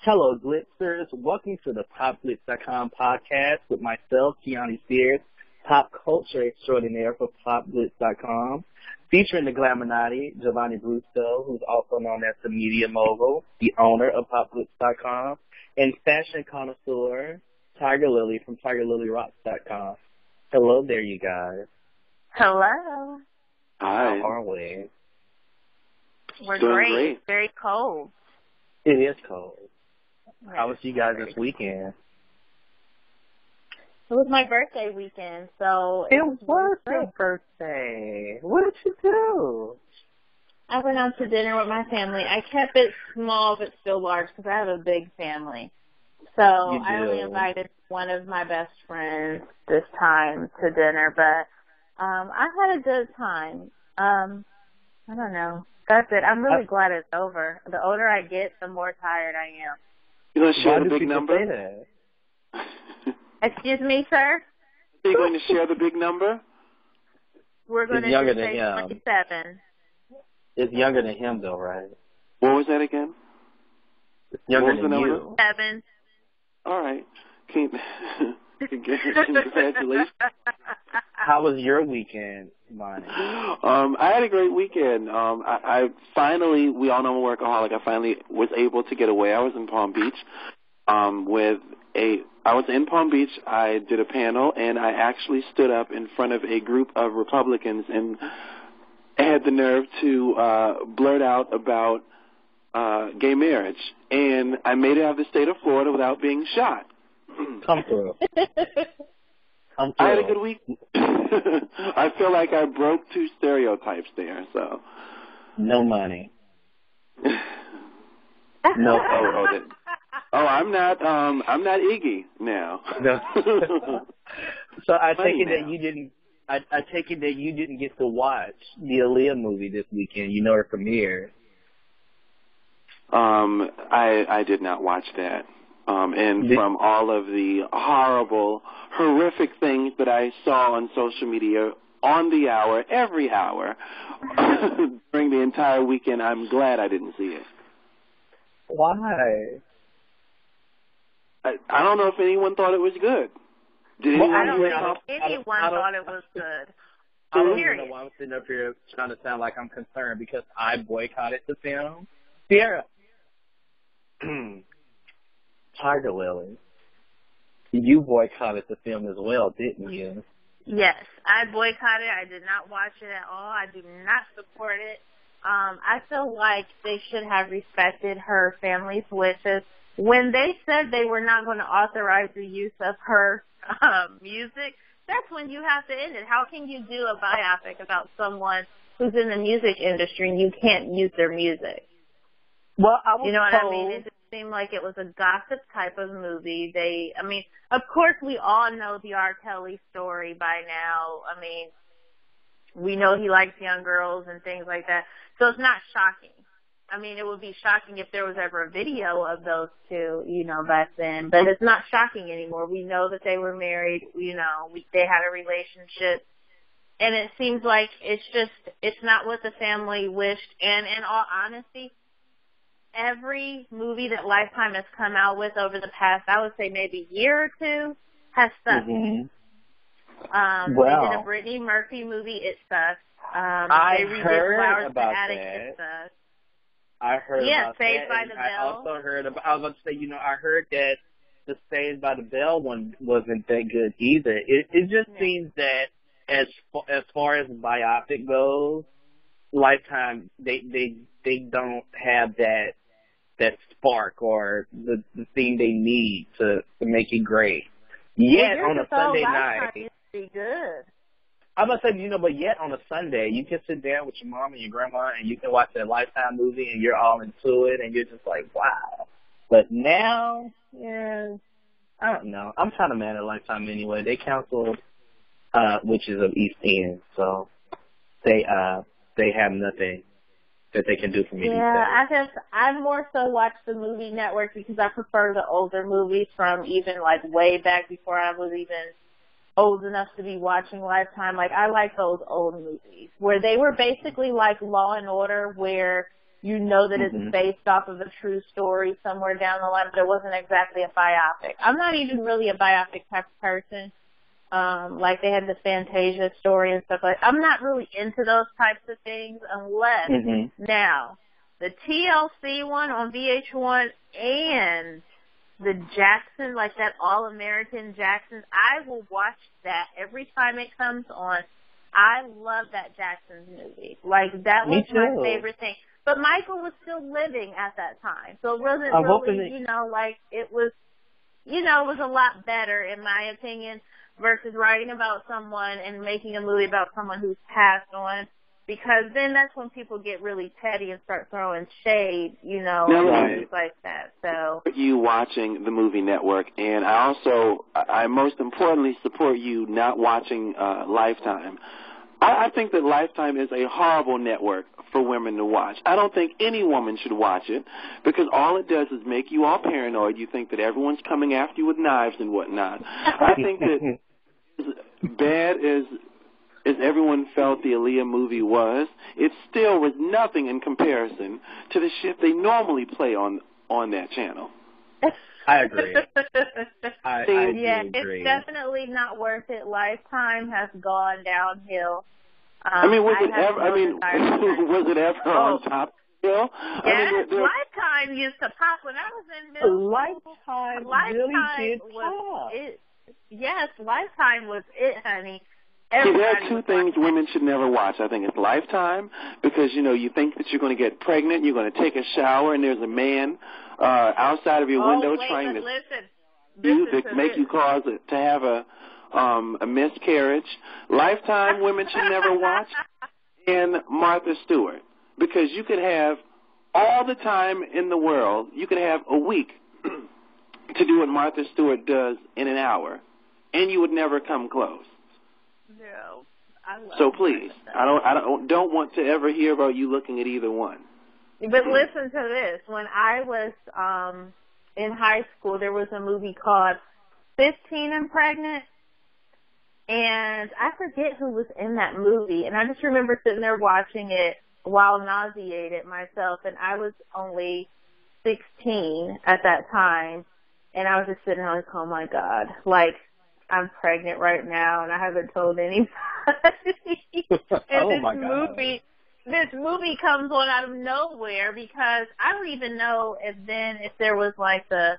Hello, Glitzers. Welcome to the PopGlitz.com podcast with myself, Keanu Spears, pop culture extraordinaire for PopGlitz.com, featuring the Glamournati, Javonni Brustow, who's also known as the media mogul, the owner of PopGlitz.com, and fashion connoisseur, Tiger Lily from TigerLilyRocks.com. Hello there, you guys. Hello. Hi. How are we? We're great. It's very cold. It is cold. How was you guys this weekend? It was my birthday weekend, so it was your birthday. What did you do? I went out to dinner with my family. I kept it small but still large because I have a big family. So I only invited one of my best friends this time to dinner, but I had a good time. I don't know. That's it. I'm really glad it's over. The older I get, the more tired I am. You going to share the big number? Excuse me, sir? Are you going to share the big number? We're going to say 27. It's younger than him, though, right? What was that again? It's younger than you. 7. All right. Congratulations. How was your weekend, Bonnie? I had a great weekend. I finally, we all know I'm a workaholic. I finally was able to get away. I was in Palm Beach I did a panel, and I actually stood up in front of a group of Republicans and had the nerve to blurt out about gay marriage. And I made it out of the state of Florida without being shot. Come through. I had a good week. I feel like I broke 2 stereotypes there. So no money. No. I'm not Iggy now. No. So I take it that you didn't. I take it that you didn't get to watch the Aaliyah movie this weekend. You know, it premiered. I did not watch that. From all of the horrific things that I saw on social media on the hour, every hour, during the entire weekend, I'm glad I didn't see it. Why? I don't know if anyone thought it was good. Did anyone? I don't think anyone thought it was good. I don't even know why I'm sitting up here trying to sound like I'm concerned because I boycotted the film. Sierra. Tiger Lily, you boycotted the film as well, didn't you? Yes, I boycotted. I did not watch it at all. I do not support it. I feel like they should have respected her family's wishes. When they said they were not going to authorize the use of her music, that's when you have to end it. How can you do a biopic about someone who's in the music industry and you can't use their music? Well, I was you know what I mean? It just seemed like it was a gossip type of movie. Of course, we all know the R. Kelly story by now. I mean, we know he likes young girls and things like that. So it's not shocking. I mean, it would be shocking if there was ever a video of those two, back then. But it's not shocking anymore. We know that they were married. They had a relationship. And it seems like it's not what the family wished. And in all honesty, every movie that Lifetime has come out with over the past, I would say maybe year or two, has sucked. Mm-hmm. They did a Brittany Murphy movie, it sucked. I heard about Attic, that. it sucked. I heard about Saved that. by the Bell. I also heard about, I was about to say, I heard that the Saved by the Bell one wasn't that good either. It just seems that as far as biopic goes, Lifetime, they don't have that spark or the thing they need to make it great. Yet on a Sunday night, it's pretty good. I'm gonna say, but yet on a Sunday, you can sit down with your mom and your grandma and you can watch that Lifetime movie and you're all into it and you're just like, wow. But now, I don't know. I'm kind of mad at Lifetime anyway. They canceled Witches of East End, so they have nothing that they can do for me. Yeah, I more so watch the movie network because I prefer the older movies from even like way back before I was even old enough to be watching Lifetime. Like I like those old movies where they were basically like Law and Order, where you know that it's based off of a true story somewhere down the line, but it wasn't exactly a biopic. I'm not even really a biopic type of person. Like they had the Fantasia story and stuff like that. I'm not really into those types of things unless now the TLC one on VH1 and the Jackson, like that All-American Jackson, I will watch that every time it comes on. I love that Jackson's movie. Like, that was my favorite thing. But Michael was still living at that time. So it wasn't really, you know, like, it was, you know, it was a lot better, in my opinion, versus writing about someone and making a movie about someone who's passed on. Because then that's when people get really petty and start throwing shade, you know, and things like that. So you watching the movie network, and I most importantly support you not watching Lifetime. I think that Lifetime is a horrible network for women to watch. I don't think any woman should watch it because all it does is make you all paranoid. You think that everyone's coming after you with knives and whatnot. I think that as bad as everyone felt the Aaliyah movie was, it still was nothing in comparison to the shit they normally play on that channel. I agree. I do agree. It's definitely not worth it. Lifetime has gone downhill. Was it ever on top hill? Yes, Lifetime used to pop when I was in middle school. Lifetime really did pop. Yes, Lifetime was it, honey. See, there are two things women should never watch. I think it's Lifetime because, you know, you think that you're going to get pregnant, you're going to take a shower, and there's a man outside of your window trying to make you cause it to have a miscarriage. Lifetime women should never watch. And Martha Stewart, because you could have all the time in the world, you could have a week to do what Martha Stewart does in an hour, and you would never come close. No, I love so please, I don't want to ever hear about you looking at either one. But listen to this. When I was in high school, there was a movie called 15 and Pregnant, and I forget who was in that movie. And I just remember sitting there watching it while nauseated myself, and I was only 16 at that time, and I was just sitting there like, oh my God, like, I'm pregnant right now, and I haven't told anybody. And this movie comes on out of nowhere because I don't even know if there was like the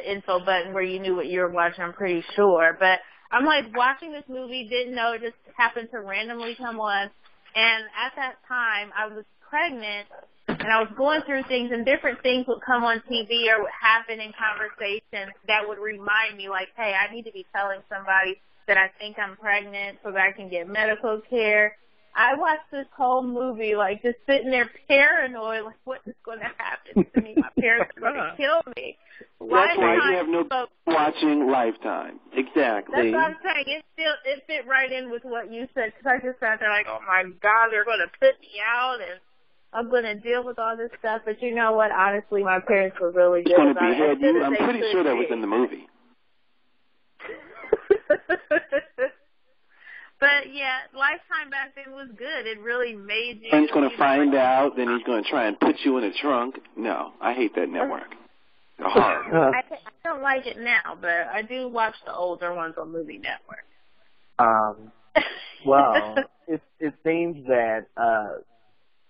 info button where you knew what you were watching. I'm pretty sure, but I'm like watching this movie, didn't know it just happened to randomly come on, and at that time I was pregnant. And I was going through things, and different things would come on TV or would happen in conversations that would remind me, like, hey, I need to be telling somebody that I think I'm pregnant so that I can get medical care. I watched this whole movie, like, just sitting there paranoid, like, what is going to happen to me? My parents are going to kill me. That's why you have no watching Lifetime. Exactly. That's what I'm saying. It fit right in with what you said, because I just sat there like, oh, my God, they're going to put me out, and I'm going to deal with all this stuff. But you know what? Honestly, my parents were really good about it. I'm pretty sure that was in the movie. But, yeah, Lifetime back then was good. It really made you... And he's going to find out, then he's going to try and put you in a trunk. No, I hate that network. Horrible. I don't like it now, but I do watch the older ones on Movie Network. Well, it seems that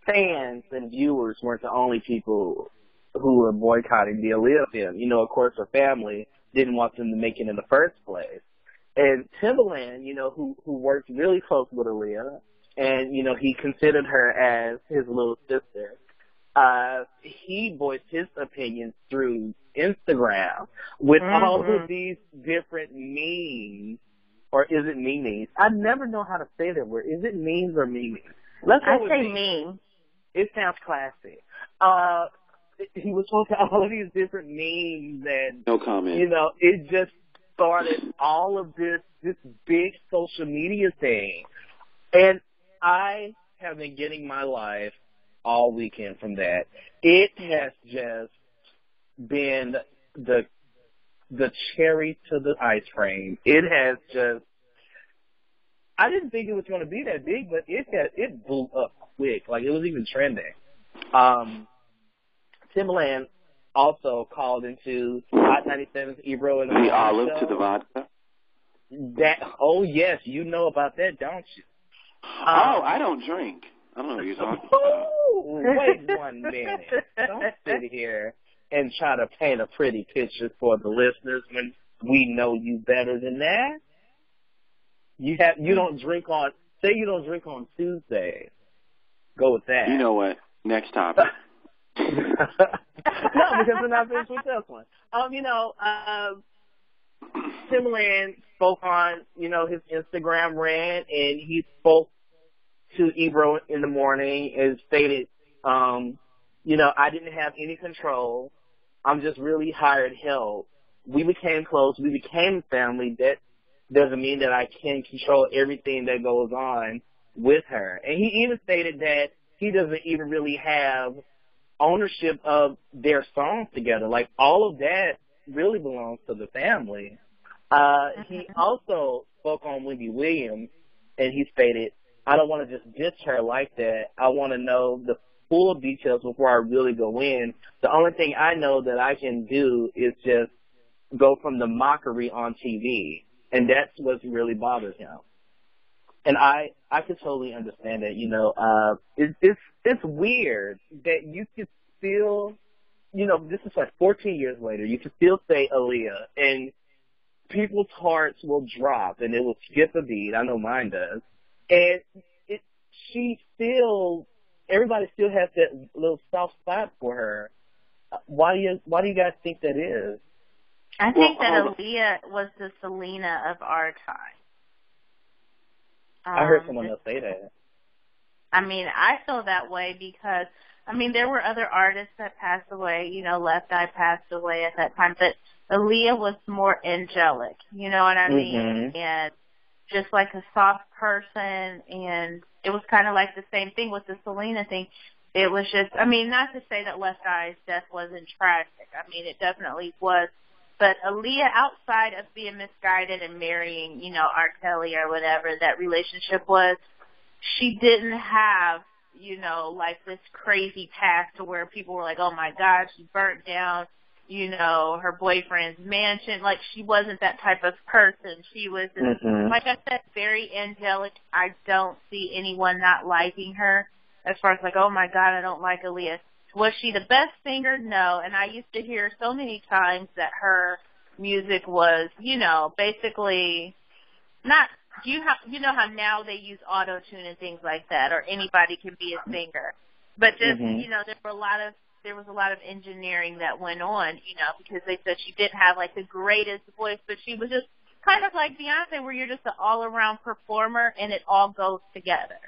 fans and viewers weren't the only people who were boycotting the Aaliyah film. You know, of course, her family didn't want them to make it in the first place. And Timbaland, you know, who worked really close with Aaliyah, and, you know, he considered her as his little sister, he voiced his opinions through Instagram with all of these different memes. Or is it memes? I never know how to say that word. Is it memes or memes? I say meme. It sounds classy. He was posting all of these different memes, and no comment. You know, it just started all of this big social media thing. And I have been getting my life all weekend from that. It has just been the cherry to the ice cream. It has just, I didn't think it was going to be that big, but it blew up quick. Like, it was even trending. Timbaland also called into Hot 97's Ebro and the olive show. to the vodka. Oh yes, you know about that, don't you? I don't drink. I don't know what you're talking about. Wait 1 minute. Don't sit here and try to paint a pretty picture for the listeners when we know you better than that. You don't drink on Tuesdays. Go with that. You know what? Next topic. No, because we're not finished with this one. Timbaland spoke on, his Instagram rant, and he spoke to Ebro in the morning and stated, I didn't have any control. I'm just really hired help. We became close. We became family. That doesn't mean that I can control everything that goes on with her. And he even stated that he doesn't even really have ownership of their songs together. Like, all of that really belongs to the family. He also spoke on Wendy Williams, and he stated, I don't want to just ditch her like that. I want to know the full details before I really go in. The only thing I know that I can do is just go from the mockery on TV, and that's what really bothers him. And I could totally understand that. It's weird that you could still, this is like 14 years later, you can still say Aaliyah, and people's hearts will drop, and it will skip a beat. I know mine does. And everybody still has that little soft spot for her. Why do you guys think that is? I think that Aaliyah was the Selena of our time. I heard someone else say that. I mean, I feel that way because, there were other artists that passed away. Left Eye passed away at that time, but Aaliyah was more angelic. You know what I mean? Mm-hmm. And just like a soft person, and it was kind of like the same thing with the Selena thing. It was just, not to say that Left Eye's death wasn't tragic. It definitely was. But Aaliyah, outside of being misguided and marrying, R. Kelly or whatever that relationship was, she didn't have, like this crazy past to where people were like, oh my God, she burnt down, her boyfriend's mansion. Like, she wasn't that type of person. She was, like I said, very angelic. I don't see anyone not liking her as far as like, oh my God, I don't like Aaliyah. Was she the best singer? No. And I used to hear so many times that her music was, basically not, you know how now they use auto-tune and things like that, or anybody can be a singer. But just, there was a lot of engineering that went on, because they said she didn't have like the greatest voice, but she was just kind of like Beyonce, where you're just an all-around performer and it all goes together.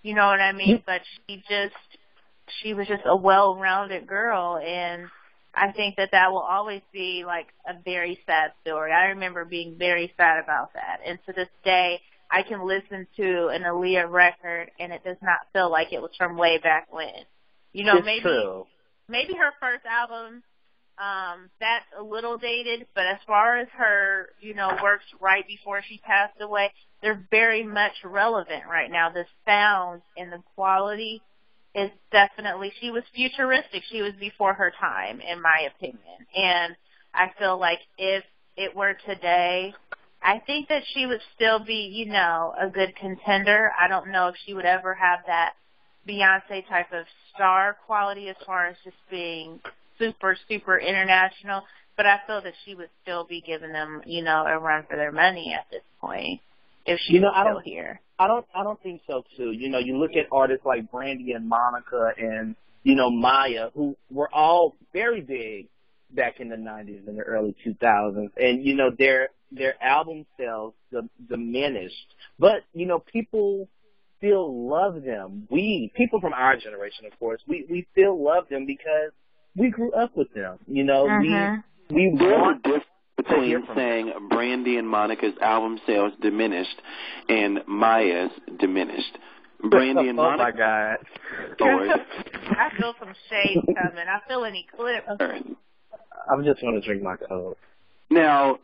You know what I mean? But she was just a well-rounded girl, and I think that will always be like a very sad story. I remember being very sad about that, and to this day, I can listen to an Aaliyah record, and it does not feel like it was from way back when. Maybe her first album, that's a little dated, but as far as her, works right before she passed away, they're very much relevant right now. The sound and the quality is definitely, she was futuristic. She was before her time, in my opinion. And I feel like if it were today, I think that she would still be, a good contender. I don't know if she would ever have that Beyonce type of star quality as far as just being super, super international. But I feel that she would still be giving them, a run for their money at this point if she was still here. I don't think so too. You look at artists like Brandy and Monica and, Maya, who were all very big back in the 90s and the early 2000s. And, their album sales diminished. But, people still love them. People from our generation, of course, we still love them because we grew up with them. We want between saying Brandy and Monica's album sales diminished and Maya's diminished. Brandy and Monica. Oh, my God. I feel some shade coming. I feel an eclipse. I'm just going to drink my Coke. Now,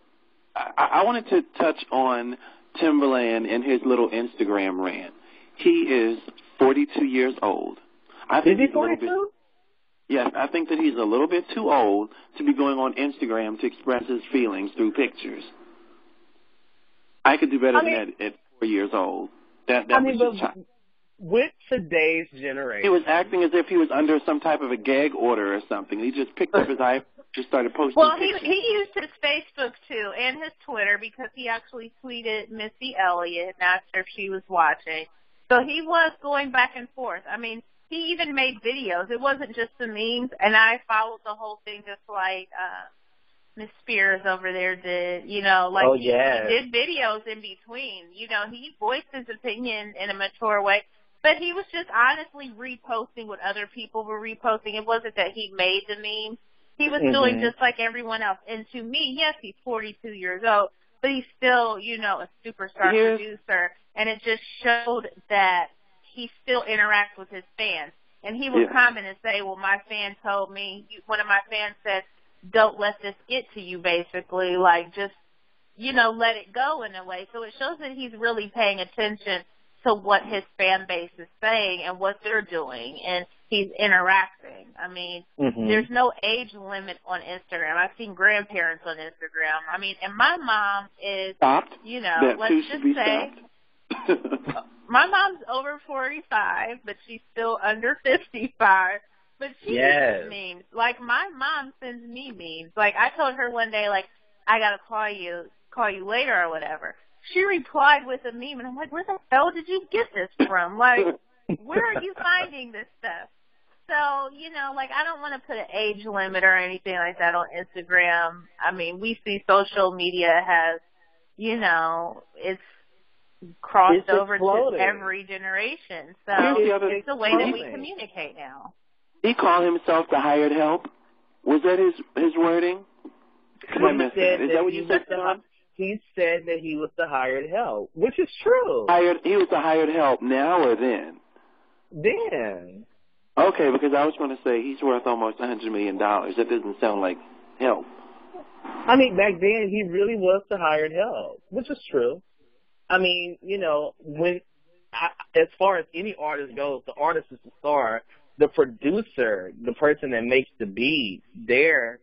I wanted to touch on Timbaland and his little Instagram rant. He is 42 years old. I think Is he he's a little bit. 42? Yes, I think that he's a little bit too old to be going on Instagram to express his feelings through pictures. I could do better than that at 4 years old. That was just childish. With today's generation, He was acting as if he was under some type of a gag order or something. He just picked up his iPhone, just started posting pictures. He used his Facebook too and his Twitter because he actually tweeted Missy Elliott and asked her if she was watching. So he was going back and forth. I mean, he even made videos. It wasn't just the memes, and I followed the whole thing just like Miss Spears over there did. You know, like he did videos in between. You know, he voiced his opinion in a mature way. But he was just honestly reposting what other people were reposting. It wasn't that he made the meme. He was doing just like everyone else. And to me, yes, he's 42 years old, but he's still, you know, a superstar producer. And it just showed that he still interacts with his fans. And he would comment and say, well, my fan told me, one of my fans said, don't let this get to you, basically. Like, just, you know, let it go in a way. So it shows that he's really paying attention to what his fan base is saying and what they're doing, and he's interacting. I mean, there's no age limit on Instagram. I've seen grandparents on Instagram. I mean, and my mom is, you know, let's just say, my mom's over 45, but she's still under 55. But she uses memes. Like, my mom sends me memes. Like, I told her one day, like, I got to call you later or whatever. She replied with a meme, and I'm like, where the hell did you get this from? Like, where are you finding this stuff? So, you know, like, I don't want to put an age limit or anything like that on Instagram. I mean, we see social media has, you know, it's crossed over to every generation. So it's the way that we communicate now. He called himself the hired help. Was that his wording? Is that what you said to him? He said that he was the hired help, which is true. He was the hired help now or then? Then. Okay, because I was going to say he's worth almost $100 million. That doesn't sound like help. I mean, back then he really was the hired help, which is true. I mean, you know, as far as any artist goes, the artist is the star. The producer, the person that makes the beat, they're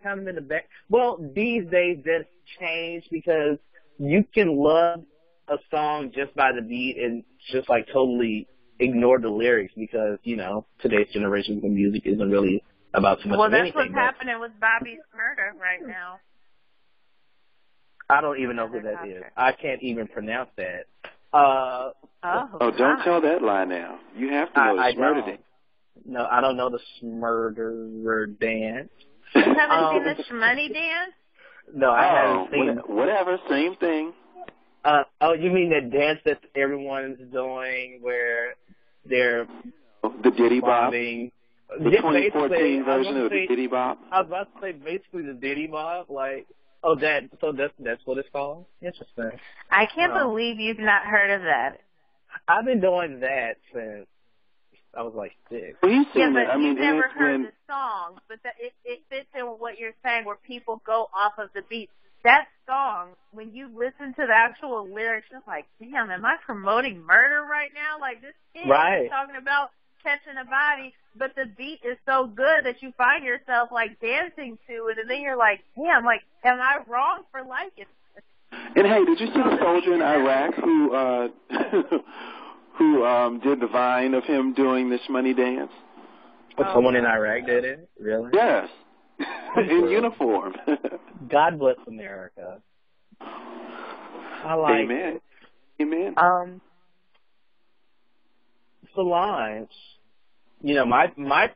kind of in the back. Well, these days that's changed because you can love a song just by the beat and just like totally ignore the lyrics because, you know, today's generation of music isn't really about too much of anything. Well, that's what's happening with Bobby Shmurda right now. I don't even know who that is. I can't even pronounce that. Don't tell that lie now. You have to know the Shmurda dance. No, I don't know the Shmurda dance. You haven't seen the Shmoney dance? No, I haven't seen it. Whatever, same thing. You mean that dance that everyone's doing where they're the Diddy Bop? The 2014 version of the Diddy Bop? I was about to say basically the Diddy Bop, like, that's what it's called? Interesting. I can't believe you've not heard of that. I've been doing that since I was like 6. Well, you've seen but you've never heard the song, but it fits in with what you're saying where people go off of the beat. That song, when you listen to the actual lyrics, you're like, damn, am I promoting murder right now? Like, this kid is talking about catching a body, but the beat is so good that you find yourself, like, dancing to it, and then you're like, damn, like, am I wrong for liking this? And, hey, did you see the soldier in Iraq who did the Vine of him doing this money dance? Someone in Iraq did it? Really? Yes. In uniform. God bless America. I like it. Amen. Solange, you know, my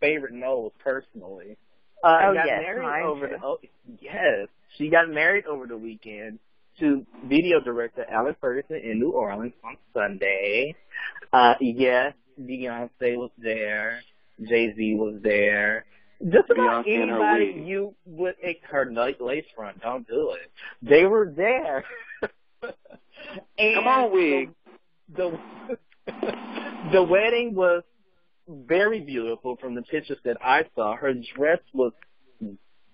favorite Knowles personally, she got married over the weekend to video director Alan Ferguson in New Orleans on Sunday. Yes, Beyonce was there. Jay-Z was there. Just about anybody you would, her lace front, don't do it. They were there. And come on, wig. The wedding was very beautiful from the pictures that I saw. Her dress was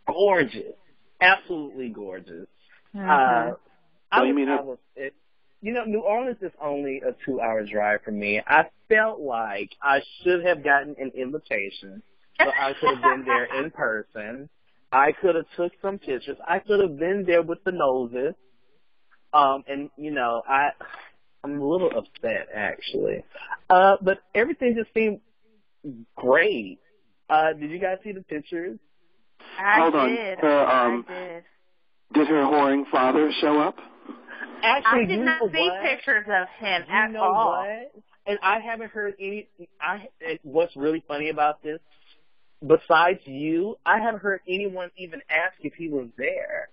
gorgeous, absolutely gorgeous. Mm-hmm. New Orleans is only a 2-hour drive from me. I felt like I should have gotten an invitation, so I could have been there in person. I could have took some pictures. I could have been there with the noses. And you know, I'm a little upset actually. But everything just seemed great. Did you guys see the pictures? I did. Did her whoring father show up? Actually, I did not see pictures of him at all. What? And I haven't heard any. What's really funny about this? Besides you, I haven't heard anyone even ask if he was there.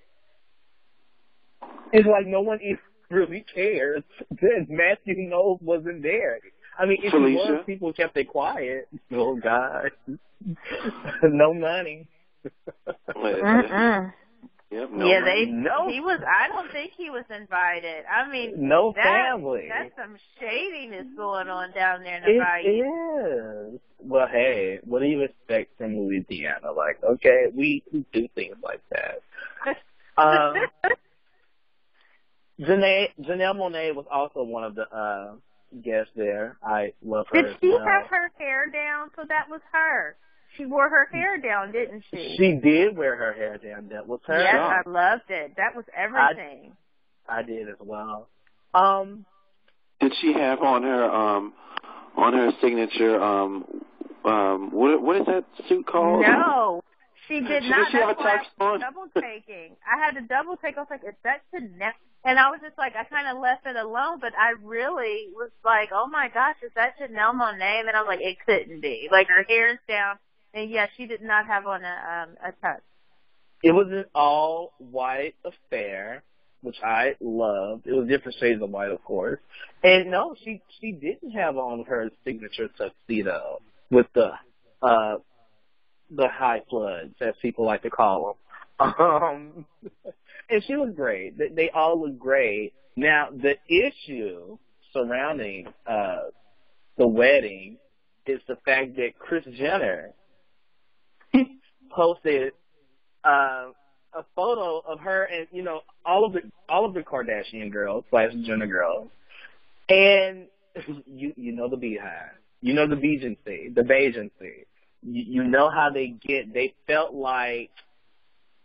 It's like no one even really cares that Matthew Knowles wasn't there. I mean, if he was, people kept it quiet. Oh, God. No money. Yep, he was. I don't think he was invited. I mean, no family. That's some shadiness going on down there in the bayou. It is. Well, hey, what do you expect from Louisiana? Like, okay, we do things like that. Janelle Monáe was also one of the guests there. I love her. Did she have her hair down? So that was her. She wore her hair down, didn't she? She did wear her hair down. That was her. Yes, I loved it. That was everything. I did as well. Did she have on her signature what is that suit called? No, she did not. Did she have a tux on? Double taking. I had to double take. I was like, is that Janelle? And I was just like, I kind of left it alone, but I really was like, oh my gosh, is that Janelle Monáe? And then I was like, it couldn't be. Like, her hair's down. And yeah, she did not have on a tux. It was an all white affair, which I loved. It was different shades of white, of course. And no, she didn't have on her signature tuxedo with the high floods, as people like to call them. And she was great. They all look great. Now, the issue surrounding the wedding is the fact that Kris Jenner posted a photo of her and, you know, all of the Kardashian girls / Jenner girls, and you know the Beehive, you know the Beagency, the Bajancy, you know how they get. They felt like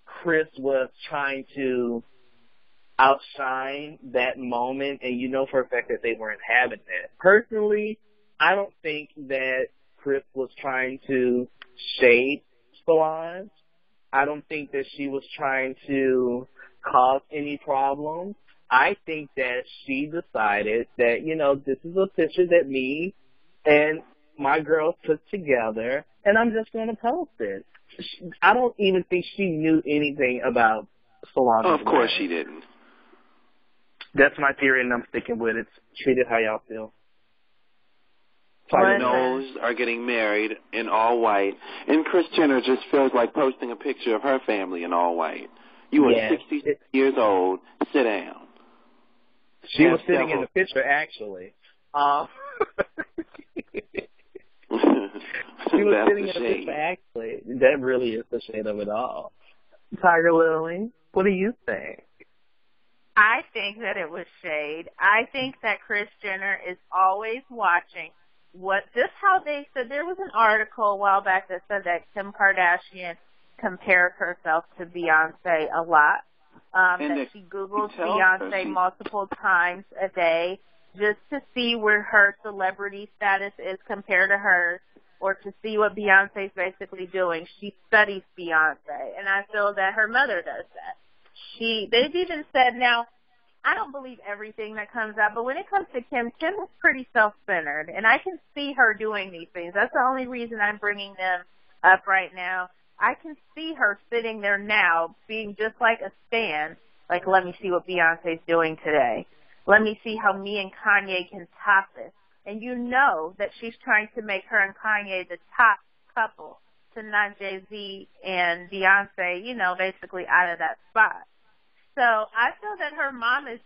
Kris was trying to outshine that moment, and you know for a fact that they weren't having that. Personally, I don't think that Kris was trying to shade Solange. I don't think that she was trying to cause any problems. I think that she decided that, you know, this is a picture that me and my girls put together, and I'm just going to post it. I don't even think she knew anything about Solange. Of course she didn't. That's my theory, and I'm sticking with it. Treat it how y'all feel. The Knowles are getting married in all white, and Kris Jenner just feels like posting a picture of her family in all white. You are 66 years old. Sit down. She was sitting in the picture, actually. She was sitting in the picture, actually. That really is the shade of it all. Tiger Lily, what do you think? I think that it was shade. I think that Kris Jenner is always watching how they said. There was an article a while back that said that Kim Kardashian compares herself to Beyonce a lot. That she Googles Beyonce multiple times a day just to see where her celebrity status is compared to hers, or to see what Beyonce's basically doing. She studies Beyonce, and I feel that her mother does that. They've even said, now, I don't believe everything that comes out, but when it comes to Kim is pretty self-centered, and I can see her doing these things. That's the only reason I'm bringing them up right now. I can see her sitting there now being just like a stan, like, let me see what Beyonce's doing today. Let me see how me and Kanye can top this. And you know that she's trying to make her and Kanye the top couple to knock Jay-Z and Beyonce, you know, basically out of that spot. So I feel that her mom is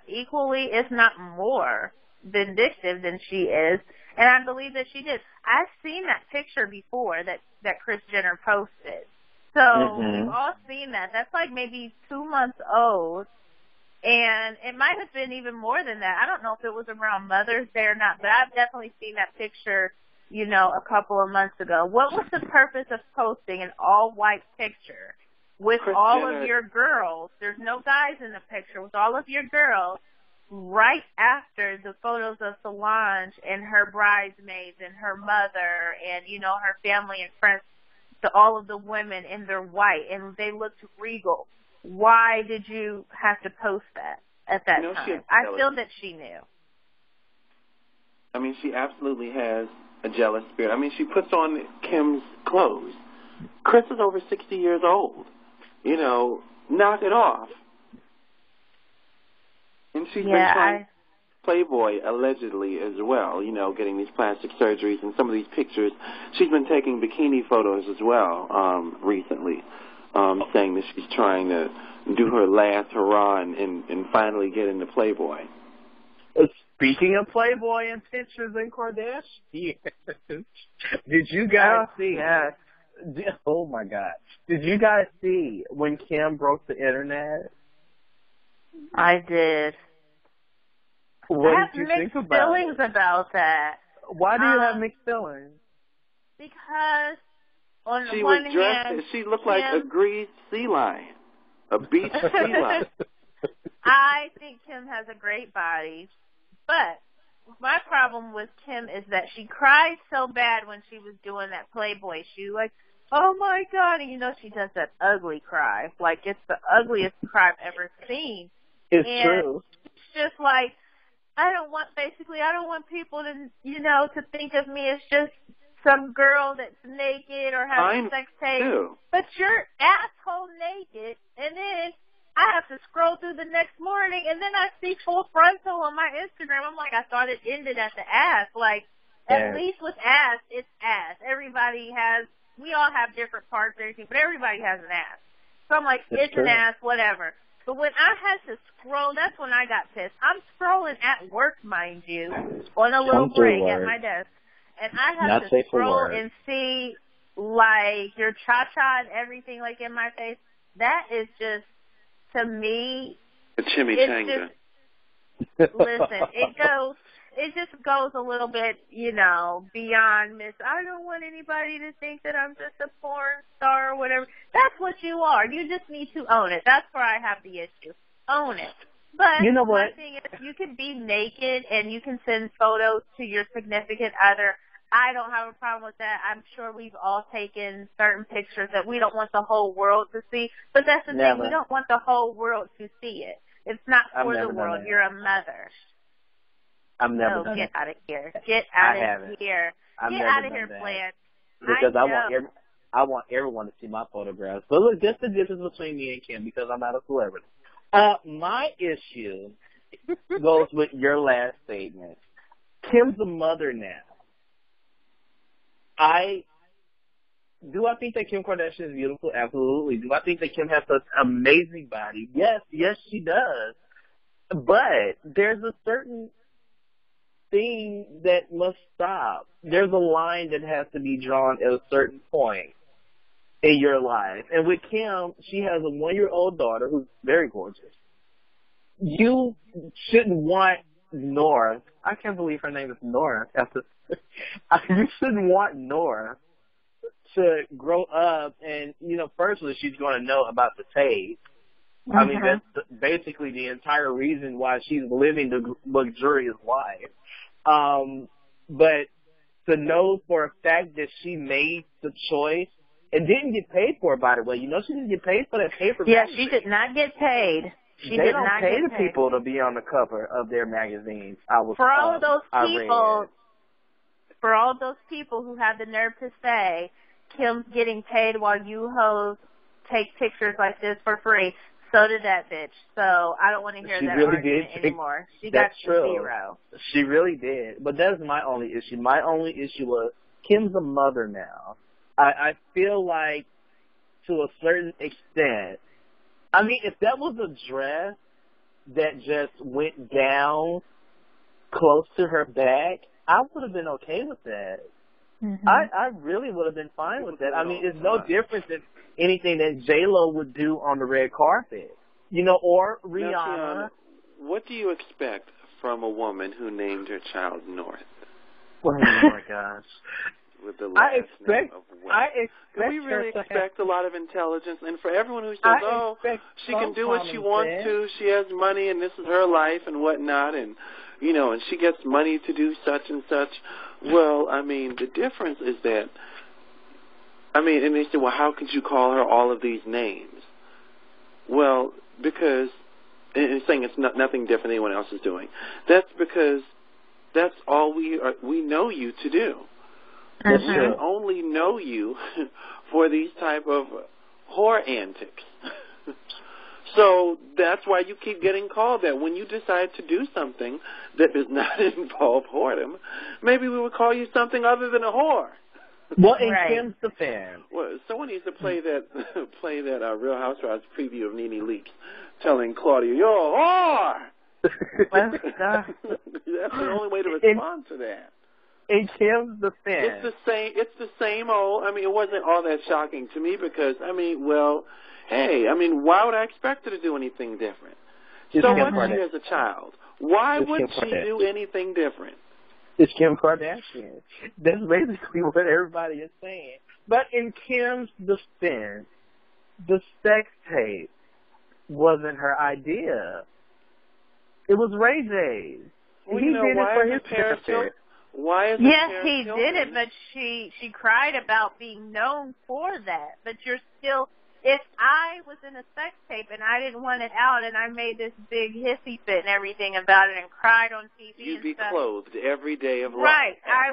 equally, if not more, vindictive than she is. And I believe that she did. I've seen that picture before that Kris Jenner posted. So we've all seen that. That's like maybe 2 months old. And it might have been even more than that. I don't know if it was around Mother's Day or not, but I've definitely seen that picture, you know, a couple of months ago. What was the purpose of posting an all-white picture with all of your girls? There's no guys in the picture. With all of your girls right after the photos of Solange and her bridesmaids and her mother and, you know, her family and friends, to all of the women in their white, and they looked regal. Why did you have to post that at that time? I feel that she knew. I mean, she absolutely has a jealous spirit. I mean, she puts on Kim's clothes. Chris is over 60 years old. You know, knock it off. And she's been trying Playboy allegedly as well, you know, getting these plastic surgeries and some of these pictures. She's been taking bikini photos as well recently, saying that she's trying to do her last hurrah and finally get into Playboy. Speaking of Playboy and pictures and Kardashian, did you guys see? Yes. Oh, my God. Did you guys see when Kim broke the internet? I did. What I have did you mixed think about feelings about that. Why do you have mixed feelings? Because on she one was dressed, hand, she looked like a greased sea lion, a beach sea lion. I think Kim has a great body, but my problem with Kim is that she cried so bad when she was doing that Playboy shoot, like, oh my God, and you know she does that ugly cry, like it's the ugliest cry I've ever seen. It's true. It's just like, I don't want people to, you know, to think of me as just some girl that's naked or having sex tape. But you're asshole naked, and then I have to scroll through the next morning, and then I see full frontal on my Instagram. I'm like, I thought it ended at the ass. Like, at least with ass, it's ass. We all have different parts and everything, but everybody has an ass. So I'm like, it's an ass, whatever. But when I had to scroll, that's when I got pissed. I'm scrolling at work, mind you, on a little break at my desk. And I have to scroll and see, like, your cha-cha and everything, like, in my face. That is just, to me, a chimichanga. Listen, it just goes a little bit, you know, beyond I don't want anybody to think that I'm just a porn star or whatever. That's what you are. You just need to own it. That's where I have the issue. Own it. But you know what? My thing is, you can be naked and you can send photos to your significant other. I don't have a problem with that. I'm sure we've all taken certain pictures that we don't want the whole world to see. But that's the thing. We don't want the whole world to see it. It's not for the world. You're a mother. I've never done get it. out of here. Get out of here. Get out of here, Blanche. Because I want everyone to see my photographs. But look, that's the difference between me and Kim, because I'm not a celebrity. My issue goes with your last statement. Kim's a mother now. Do I think that Kim Kardashian is beautiful? Absolutely. Do I think that Kim has such an amazing body? Yes, she does. But there's a certain thing that must stop. There's a line that has to be drawn at a certain point in your life. And with Kim, she has a 1-year-old daughter who's very gorgeous. You shouldn't want Nora. I can't believe her name is Nora. You shouldn't want Nora to grow up and, you know, firstly, she's going to know about the tape. I mean, that's basically the entire reason why she's living the luxurious life. But to know for a fact that she made the choice and didn't get paid for it, by the way. You know, she didn't get paid for that paper. Yeah, she did not get paid. They don't pay the people to be on the cover of their magazines. For all of those people who have the nerve to say Kim's getting paid while you hoes take pictures like this for free, so did that bitch. So I don't want to hear that argument anymore. She got zero. She really did. But that's my only issue. My only issue was Kim's a mother now. I feel like to a certain extent, I mean, if that was a dress that just went down close to her back, I would have been okay with that. Mm-hmm. I really would have been fine with that. I mean, it's no different than anything that J-Lo would do on the red carpet. or Now, Rihanna. Tiana, what do you expect from a woman who named her child North? Oh my gosh. With the last name of West. I expect we really her to expect a lot of intelligence, and for everyone who says, she can do what she wants to, she has money, and this is her life, and whatnot, and and she gets money to do such and such. Well, I mean, the difference is that, and they say, well, how could you call her all of these names? Well, because, and saying it's nothing different than anyone else is doing. That's because that's all we know you to do. Mm-hmm. We only know you for these type of whore antics. So that's why you keep getting called that. When you decide to do something that does not involve whoredom, maybe we would call you something other than a whore. Well, and Kim's the fan. Well, someone needs to play that Real Housewives preview of Nene Leakes telling Claudia, "You're a whore." That's the only way to respond to that. And Kim's the fan. It's the same old. It wasn't all that shocking to me because why would I expect her to do anything different? So what she as a child? Why would she do anything different? It's Kim Kardashian. That's basically what everybody is saying. But in Kim's defense, the sex tape wasn't her idea. It was Ray J's. Well, he did it for his benefit. Why is Yes, he did it, but she cried about being known for that. But you're still, if I was in a sex tape and I didn't want it out and I made this big hissy fit and everything about it and cried on TV You'd and be stuff, clothed every day of life. Right. I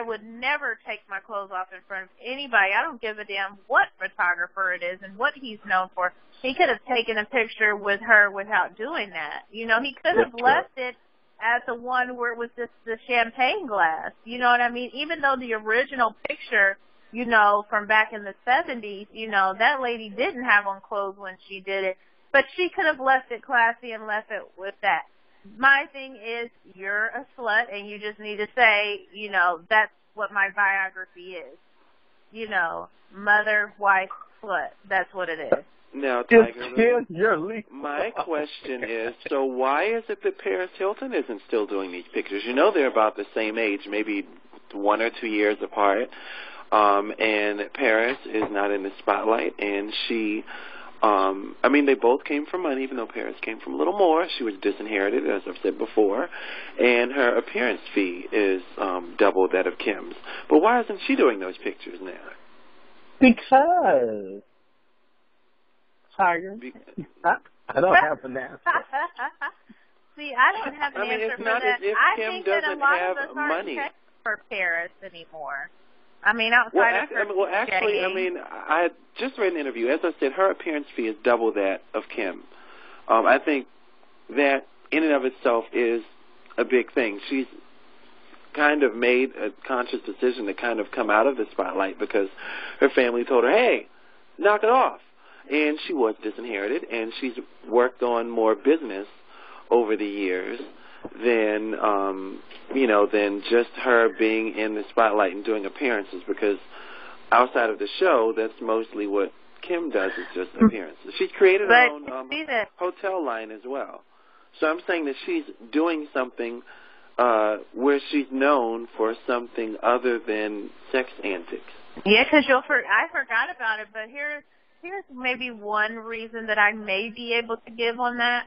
would never take my clothes off in front of anybody. I don't give a damn what photographer it is and what he's known for. He could have taken a picture with her without doing that. He could have left it as the one where it was just the champagne glass. You know what I mean? Even though the original picture, from back in the 70s, that lady didn't have on clothes when she did it. But she could have left it classy and left it with that. My thing is, you're a slut and you just need to say, that's what my biography is. Mother, wife, slut. That's what it is. Now, Tiger, my question is, so why is it that Paris Hilton isn't still doing these pictures? They're about the same age, maybe 1 or 2 years apart, and Paris is not in the spotlight, and she, they both came from money, even though Paris came from a little more. She was disinherited, as I've said before, and her appearance fee is double that of Kim's. But why isn't she doing those pictures now? Because... Tiger. I don't have an answer. See, I don't have an answer for that. As if Kim think that a lot of us aren't checking for Paris anymore. Outside of her I just read an interview. As I said, her appearance fee is double that of Kim. I think that in and of itself is a big thing. She's kind of made a conscious decision to kind of come out of the spotlight because her family told her, hey, knock it off. And she was disinherited, and she's worked on more business over the years than, than just her being in the spotlight and doing appearances, because outside of the show, that's mostly what Kim does, is just appearances. She's created her own hotel line as well. So I'm saying that she's doing something where she's known for something other than sex antics. Yeah, because I forgot about it, but here's maybe one reason that I may be able to give on that.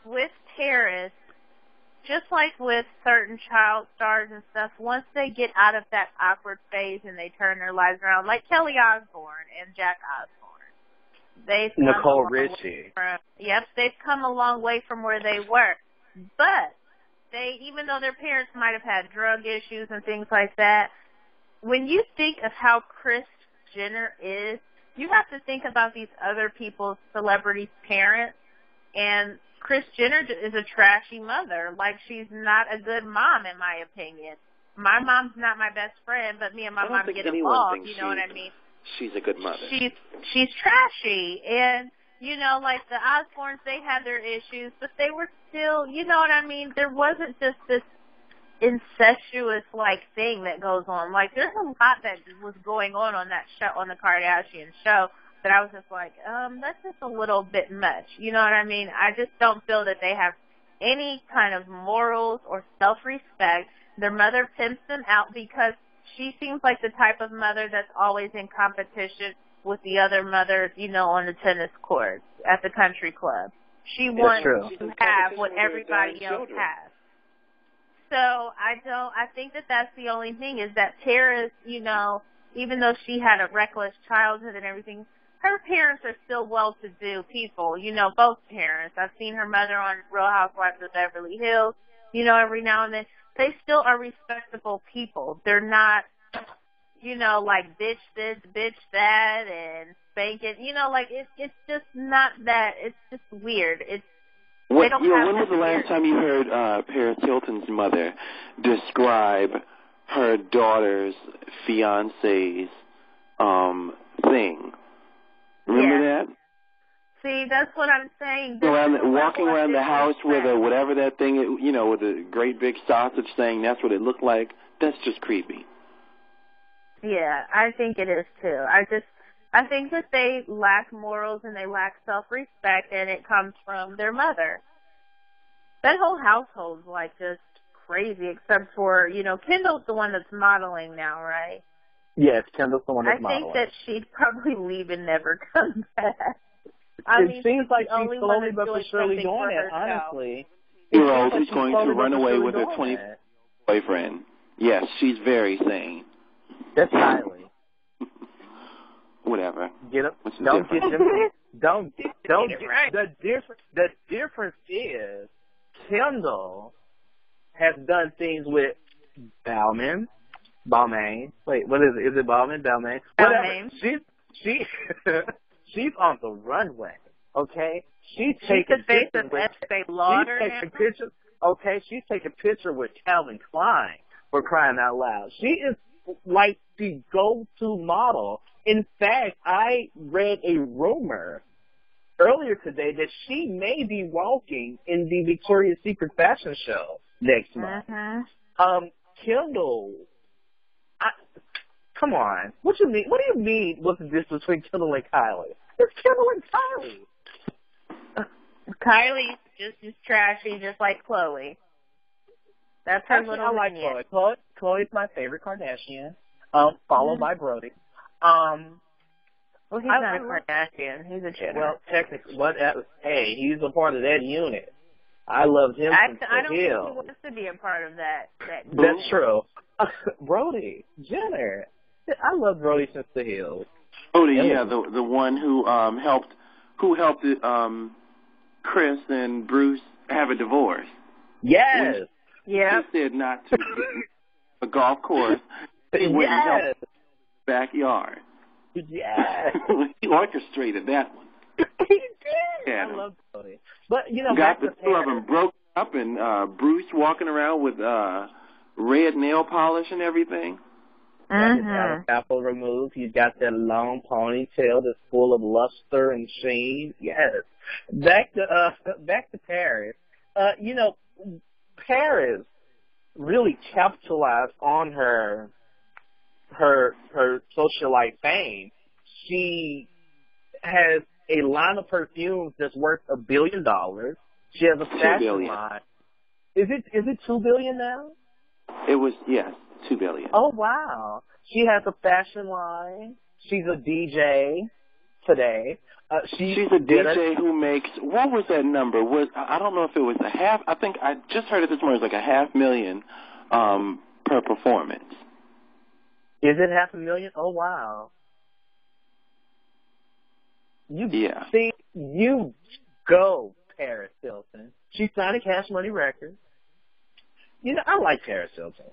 With Paris, just like with certain child stars and stuff, once they get out of that awkward phase and they turn their lives around, like Kelly Osbourne and Jack Osbourne. Nicole Richie. They've come a long way from where they were. But even though their parents might have had drug issues and things like that, when you think of how Kris Jenner is, you have to think about these other people's celebrities' parents. And Kris Jenner is a trashy mother. Like, she's not a good mom, in my opinion. My mom's not my best friend, but me and my mom get involved. You know what I mean? She's a good mother. She's trashy. And, like the Osbournes, they had their issues, but they were still, you know what I mean? There wasn't just this incestuous thing that goes on. Like, there's a lot that was going on that show, on the Kardashian show, that I was just like, that's just a little bit much. You know what I mean? I just don't feel that they have any kind of morals or self-respect. Their mother pimps them out because she seems like the type of mother that's always in competition with the other mothers, you know, on the tennis courts, at the country club. She wants to have what everybody else has. So I think that that's the only thing is that Paris, you know, even though she had a reckless childhood and everything, her parents are still well-to-do people, you know, both parents. I've seen her mother on Real Housewives of Beverly Hills, you know, every now and then. They still are respectable people. They're not, you know, like bitch this, bitch that, and spank it. You know, like it's just not that. It's just weird. When was the last time you heard Paris Hilton's mother describe her daughter's fiance's thing? Remember that? See, that's what I'm saying. Walking around the house with a whatever that thing, you know, with a great big sausage saying that's what it looked like. That's just creepy. Yeah, I think it is too. I think that they lack morals and they lack self-respect, and it comes from their mother. That whole household's like just crazy, except for, you know, Kendall's the one that's modeling now, right? Yes, Kendall's the one that's modeling. I think that she'd probably leave and never come back. It seems like she's slowly but for surely doing it, honestly. She's going to run away with her 20 boyfriend. Yes, she's very sane. That's Kylie. Whatever. Get up. Don't get them. Don't. Right. The difference is Kendall has done things with Balmain. Wait, what is it? Is it Balmain? Balmain. Balmain. She's on the runway. Okay. She's the face of Estee Lauder. She's taking pictures. Okay. She's taking pictures with Calvin Klein, for crying out loud. She is like the go-to model. In fact, I read a rumor earlier today that she may be walking in the Victoria's Secret fashion show next month. Kendall, come on. What do you mean what's the difference between Kendall and Kylie? It's Kendall and Kylie. Kylie's just as trashy, just like Khloe. That's her little I like vignette. Khloe. Khloe's my favorite Kardashian, followed by Brody. Well, he's not a Kardashian. He's a Jenner. Well, technically, hey, he's a part of that unit. I loved him since the I don't think Hill. he wants to be a part of that. That's true. Brody Jenner. I love Brody since the Hill. Brody, yeah, the one who helped Chris and Bruce have a divorce. Yes. Yeah. He said not to a golf course. He went and helped backyard. Yes. He orchestrated that one. He did. Yeah. I love Brody. But, you know, got the two of them broke up, and Bruce walking around with red nail polish and everything. His apple removed. He's got that long ponytail that's full of luster and sheen. Yes. Back to Paris. You know, Paris really capitalized on her socialite fame. She has a line of perfumes that's worth $1 billion. She has a fashion line. Is it $2 billion now? It was, yes, $2 billion. Oh wow! She has a fashion line. She's a DJ today. She's a DJ who makes, what was that number? I don't know if it was a half. I think I just heard it this morning. It was like $500,000 per performance. Is it $500,000? Oh wow! You go, Paris Hilton. She signed a Cash Money record. You know, I like Paris Hilton.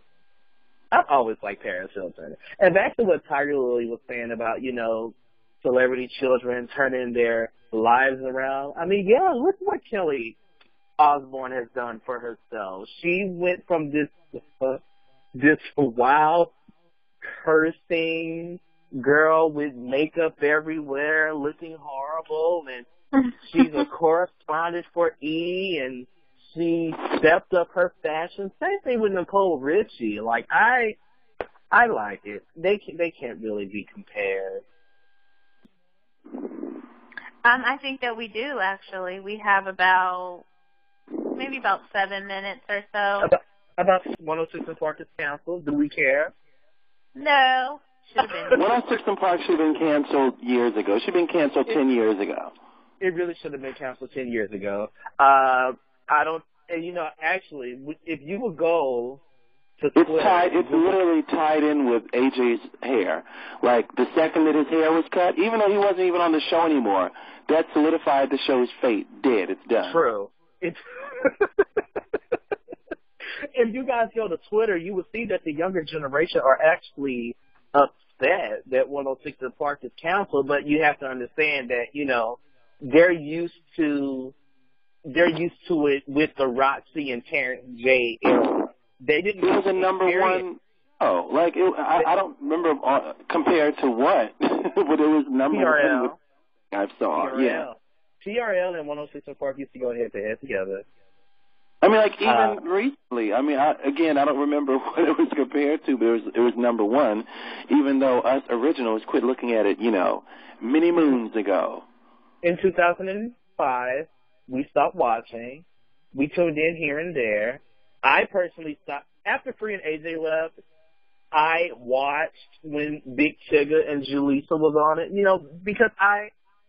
I've always liked Paris Hilton. And back to what Tiger Lily was saying about, you know, celebrity children turning their lives around. I mean, yeah, look what Kelly Osbourne has done for herself. She went from this wild, cursing girl with makeup everywhere, looking horrible, and she's a correspondent for E, and she stepped up her fashion. Same thing with Nicole Richie. Like, I like it. They can't really be compared. I think that we do, actually. We have maybe about 7 minutes or so. About 106 and Park is canceled. Do we care? No. Should have been. 106 and Park should have been canceled years ago. It should have been canceled 10 years ago. It really should have been canceled 10 years ago. Actually, if you would go to Twitter... It's literally tied in with AJ's hair. Like, the second that his hair was cut, even though he wasn't even on the show anymore, that solidified the show's fate. Dead. It's done. True. It's... If you guys go to Twitter, you will see that the younger generation are actually upset that 106 and Park is canceled, but you have to understand that, they're used to it with the Roxy and Terrence J era. They didn't. It was a number one. Oh, like I don't remember compared to what, but it was number TRL. One. I saw. TRL. Yeah. TRL and 106 and Park used to go head to head together. I mean, like even recently. I mean, I don't remember what it was compared to, but it was number one. Even though us originals quit looking at it, many moons ago. In 2005, we stopped watching. We tuned in here and there. I personally stopped. After Free and AJ left, I watched when Big Tigger and Julissa was on it, because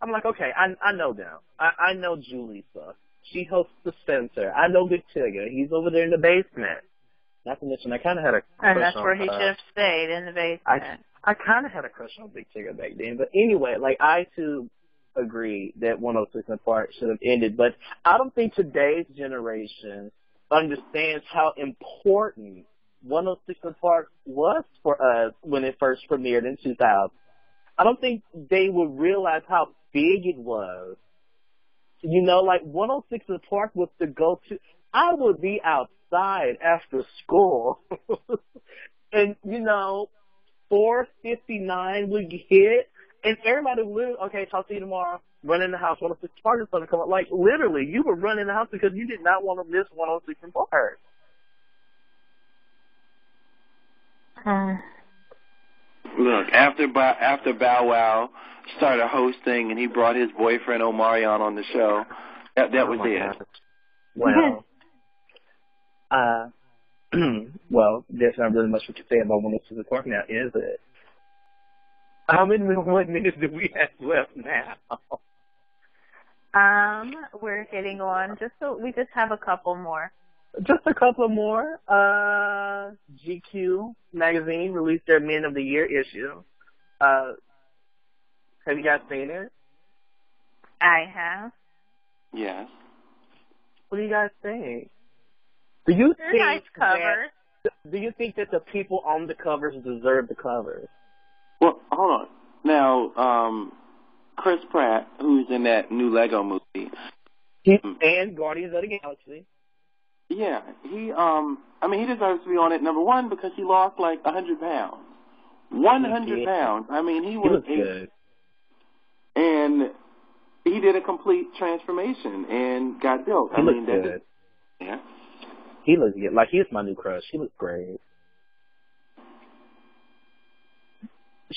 I'm like, okay, I know them. I know Julissa. She hosts the Spencer. I know Big Tigger. He's over there in the basement. Not to mention, I kind of had a crush And that's where he should have stayed, in the basement. I kind of had a crush on Big Tigger back then. But anyway, I too agree that 106 and Park should have ended. But I don't think today's generation understands how important 106 and Park was for us when it first premiered in 2000. I don't think they would realize how big it was. 106 and Park was the go-to. I would be outside after school. And, 4:59 would hit, and everybody would literally, okay, talk to you tomorrow, run in the house, 106 Park is going to come up. Like, literally, you would run in the house because you did not want to miss 106 and Park. Look, after Bow Wow started hosting and he brought his boyfriend Omarion on the show, that was it. Well, well, there's not really much we can say about 106 and Park now, is it? How many minutes do we have left now? We're hitting on we just have a couple more. Just a couple more. GQ magazine released their Men of the Year issue. Have you guys seen it? I have. Yes. What do you guys think? Do you think nice covers. Do you think that the people on the covers deserve the covers? Well, hold on. Now, Chris Pratt, who's in that new Lego movie, and Guardians of the Galaxy. Yeah, he deserves to be on it. Number one, because he lost like 100 pounds. 100 pounds. I mean, he was good. And he did a complete transformation and got built. He looks good. Yeah. He looks good. Like, he's my new crush. He looks great.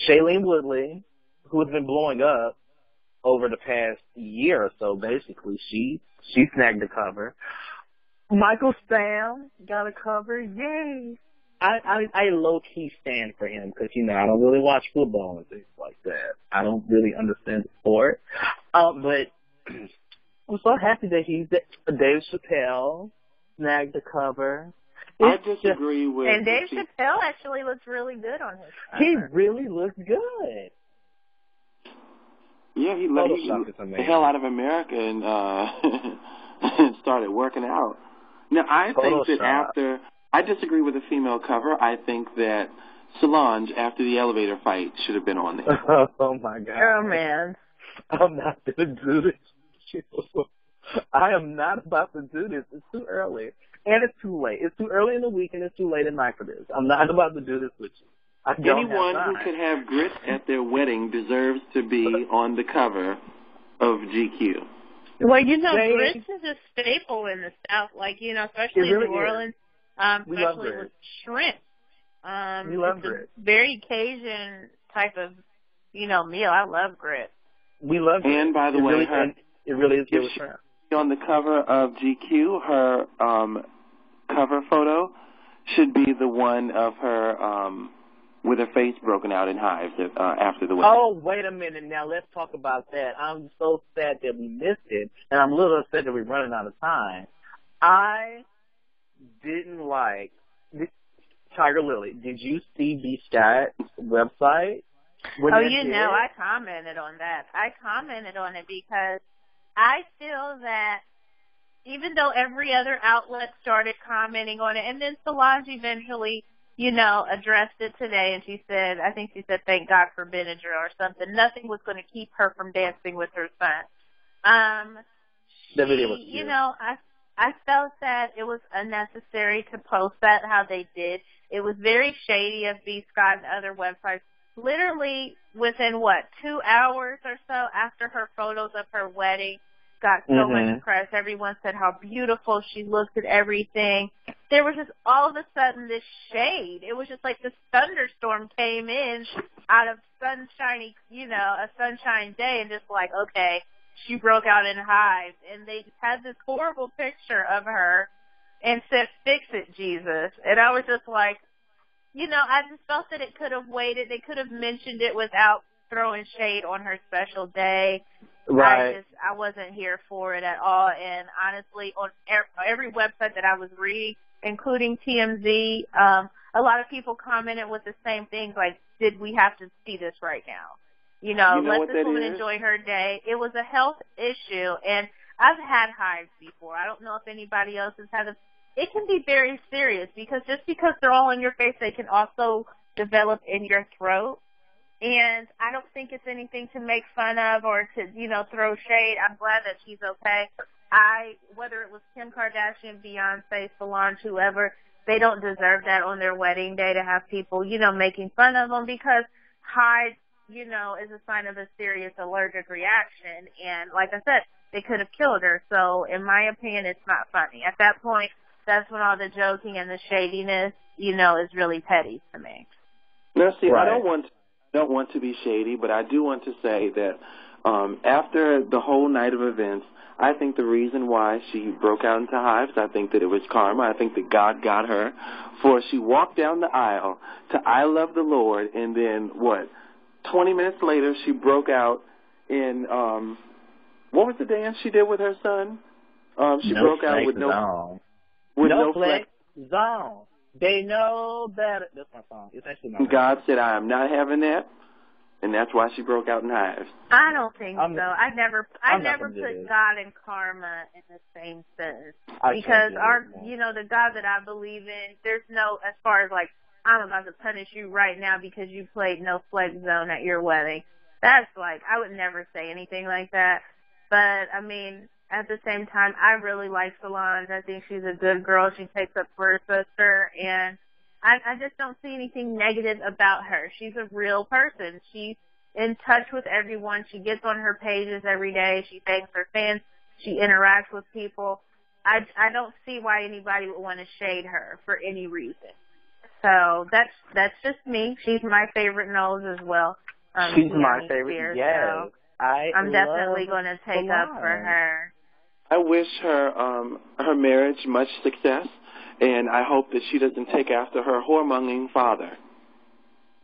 Shailene Woodley, who has been blowing up over the past year or so, basically, she snagged the cover. Michael Sam got a cover. Yay! I low-key stand for him because, I don't really watch football and things like that. I don't really understand the sport. But I'm so happy that Dave Chappelle snagged the cover. I disagree with... And Dave Chappelle actually looks really good on his cover. He really looks good. Yeah, he let the hell out of America and started working out. Now, I think that I disagree with the female cover. I think that Solange, after the elevator fight, should have been on there. Oh, my God. Oh, man. I'm not going to do this. I am not about to do this. It's too early. And it's too late. It's too early in the week and it's too late at night for this. I'm not about to do this with you. Anyone who could have grits at their wedding deserves to be on the cover of GQ. Well, grits is a staple in the South, especially in New Orleans, especially with shrimp. We love grits. Very Cajun type of, meal. I love grits. We love it. And by the way, it really is good with her. On the cover of GQ, her cover photo should be the one of her with her face broken out in hives after the wedding. Oh, wait a minute. Now let's talk about that. I'm so sad that we missed it, and I'm a little upset that we're running out of time. I didn't like Tiger Lily. Did you see B. Scott's website? I commented on that. I commented on it because I feel that even though every other outlet started commenting on it, and then Solange eventually, addressed it today, and she said, thank God for Benadryl or something. Nothing was going to keep her from dancing with her son. The video was cute. I felt that it was unnecessary to post that how they did. It was very shady of B. Scott and other websites. Literally within, 2 hours or so after her photos of her wedding got so much press. Everyone said how beautiful she looked at everything. There was just all of a sudden this shade. It was just like this thunderstorm came in out of sunshiny, a sunshine day, and just like, okay, she broke out in hives. And they had this horrible picture of her and said, "Fix it, Jesus." And I was just like, I just felt that it could have waited. They could have mentioned it without throwing shade on her special day. Right. I wasn't here for it at all. And honestly, on every website that I was reading, including TMZ, a lot of people commented with the same things, like, did we have to see this right now? Let this woman enjoy her day. It was a health issue, and I've had hives before. I don't know if anybody else has had it can be very serious because just because they're all in your face, they can also develop in your throat. And I don't think it's anything to make fun of or to, throw shade. I'm glad that she's okay. Whether it was Kim Kardashian, Beyonce, Solange, whoever, they don't deserve that on their wedding day to have people, making fun of them because hives, is a sign of a serious allergic reaction. And like I said, they could have killed her. So in my opinion, it's not funny. At that point, that's when all the joking and the shadiness, is really petty to me. Now, see, right. I don't want to be shady, but I do want to say that after the whole night of events, I think the reason why she broke out into hives, I think that it was karma. I think that God got her, for she walked down the aisle to "I Love the Lord," and then 20 minutes later, she broke out in what was the dance she did with her son? She broke out with no flex zone. They know better. That's my song. It's actually my God said, "I am not having that," and that's why she broke out in hives. I don't think so. I never put God and karma in the same sentence because the God that I believe in, there's no, as far as like, I'm about to punish you right now because you played no flex zone at your wedding. That's like, I would never say anything like that. But I mean, at the same time, I really like Solange. I think she's a good girl. She takes up for her sister, and I just don't see anything negative about her. She's a real person. She's in touch with everyone. She gets on her pages every day. She thanks her fans. She interacts with people. I don't see why anybody would want to shade her for any reason. So that's just me. She's my favorite Knowles as well. She's my favorite. Yes. So I'm definitely going to take up for her. I wish her marriage much success, and I hope that she doesn't take after her whoremongering father.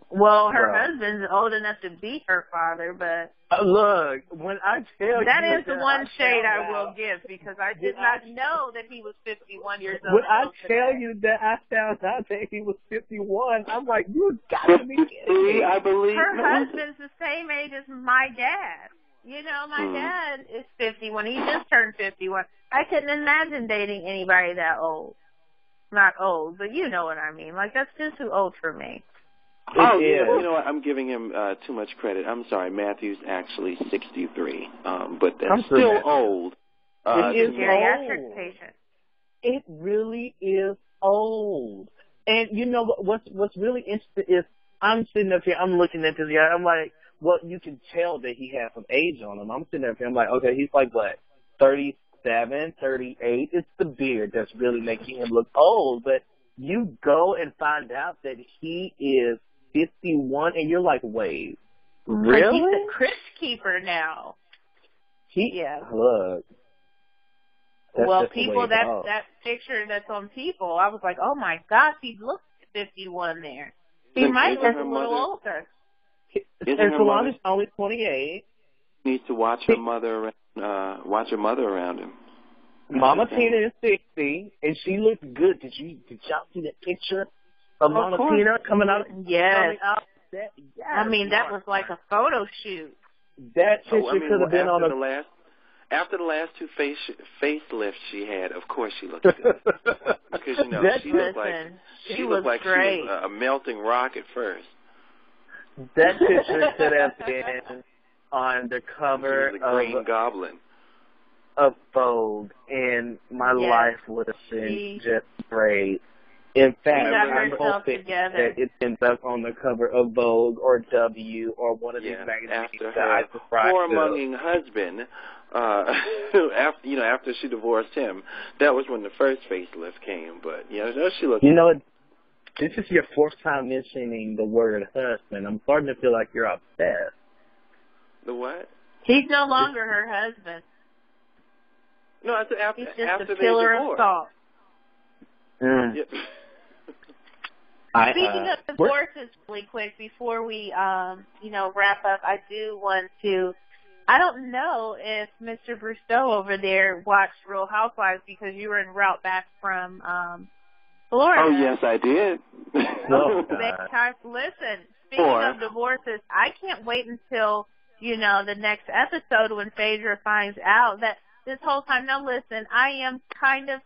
Well, her husband's old enough to be her father, but look, when I tell you that is the one shade I will give because I did not know that he was 51 years old. When I tell you that I found out that he was 51, I'm like, you got to be kidding me. I believe her husband's the same age as my dad. My dad is 51. He just turned 51. I couldn't imagine dating anybody that old. Not old, but you know what I mean. Like, that's just too old for me. You know what? I'm giving him too much credit. I'm sorry. Matthew's actually 63, but that's still old. It is geriatric patient. It really is old. And you know what's really interesting is I'm sitting up here, I'm looking at this guy, I'm like, well, you can tell that he has some age on him. I'm sitting up here, I'm like, okay, he's like, 37, 38? It's the beard that's really making him look old. But you go and find out that he is 51, and you're like, wait, Really? He's the crypt keeper now. Yeah. Look. Well, people, that picture that's on People, I was like, oh my gosh, he looks 51 there. He might look a little older. And Solange is only 28. Needs to watch her mother around him. Mama Tina is 60, and she looks good. Did y'all see that picture of Mama Tina coming out? Yes. Yes. I mean, that was like a photo shoot. That picture could have been on after the last two facelifts she had, of course she looked good. Because, she looked like she was a melting rock at first. That picture could have been on the cover of Green Goblin of Vogue, and my life would have been just great. In fact, I'm hoping that it ends up on the cover of Vogue or W or one of these magazines. After her whoremonging husband, after she divorced him, that was when the first facelift came. But she looked. This is your fourth time mentioning the word husband. I'm starting to feel like you're obsessed. The what? He's no longer her husband. No, after he's just after a pillar of salt. Yep. Speaking of divorces, really quick before we wrap up, I do want to. I don't know if Mr. Brustow over there watched Real Housewives because you were en route back from Florida. Oh yes, I did. Listen, speaking of divorces, I can't wait until the next episode when Phaedra finds out that this whole time. Now listen, I am kind of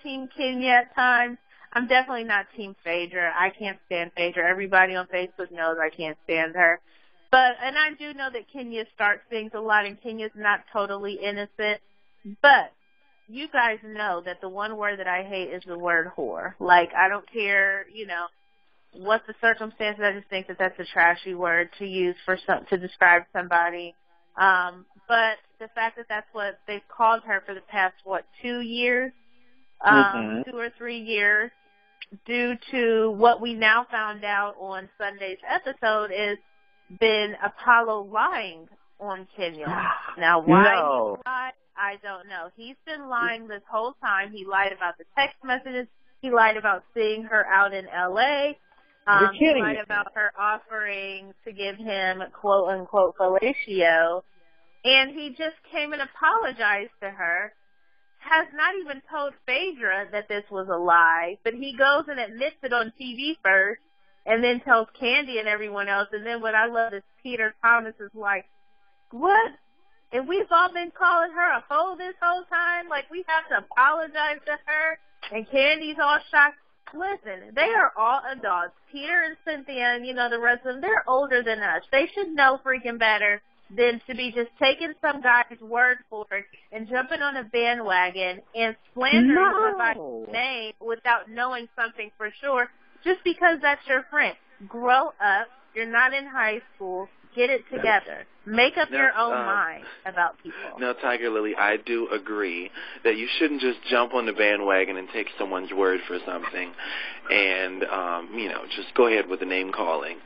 Team Kenya at times. I'm definitely not Team Phaedra. I can't stand Phaedra. Everybody on Facebook knows I can't stand her. And I do know that Kenya starts things a lot, and Kenya's not totally innocent. But you guys know that the one word that I hate is the word whore. Like, I don't care, what the circumstances. I just think that that's a trashy word to use to describe somebody. But the fact that that's what they've called her for the past, 2 years? 2 or 3 years, due to what we now found out on Sunday's episode is been Apollo lying on Kenya. Now, why he lied, I don't know. He's been lying this whole time. He lied about the text messages. He lied about seeing her out in L.A. He lied about her offering to give him, quote-unquote, fellatio. And he just came and apologized to her. Has not even told Phaedra that this was a lie, but he goes and admits it on TV first, and then tells Candy and everyone else. And then what I love is Peter Thomas is like, what? And we've all been calling her a hoe this whole time? Like, we have to apologize to her? And Candy's all shocked. Listen, they are all adults. Peter and Cynthia and, the rest of them, they're older than us. They should know freaking better than to be just taking some guy's word for it and jumping on a bandwagon and slandering somebody's name without knowing something for sure just because that's your friend. Grow up. You're not in high school. Get it together. Make up your own mind about people. Now, Tiger Lily, I do agree that you shouldn't just jump on the bandwagon and take someone's word for something and, just go ahead with the name calling.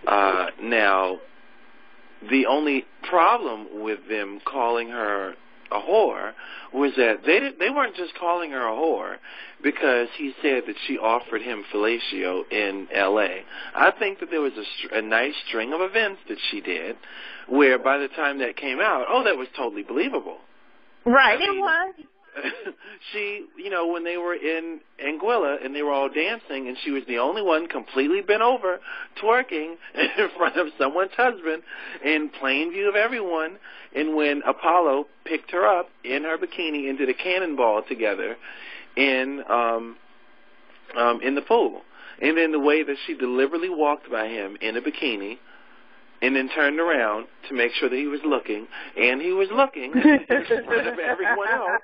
Now, the only problem with them calling her a whore was that they weren't just calling her a whore because he said that she offered him fellatio in L.A. I think that there was a nice string of events that she did where by the time that came out, that was totally believable. Right, it was. She, when they were in Anguilla and they were all dancing and she was the only one completely bent over, twerking in front of someone's husband in plain view of everyone, and when Apollo picked her up in her bikini and did a cannonball together in the pool. And then the way that she deliberately walked by him in a bikini and then turned around to make sure that he was looking, and he was looking in front of everyone else.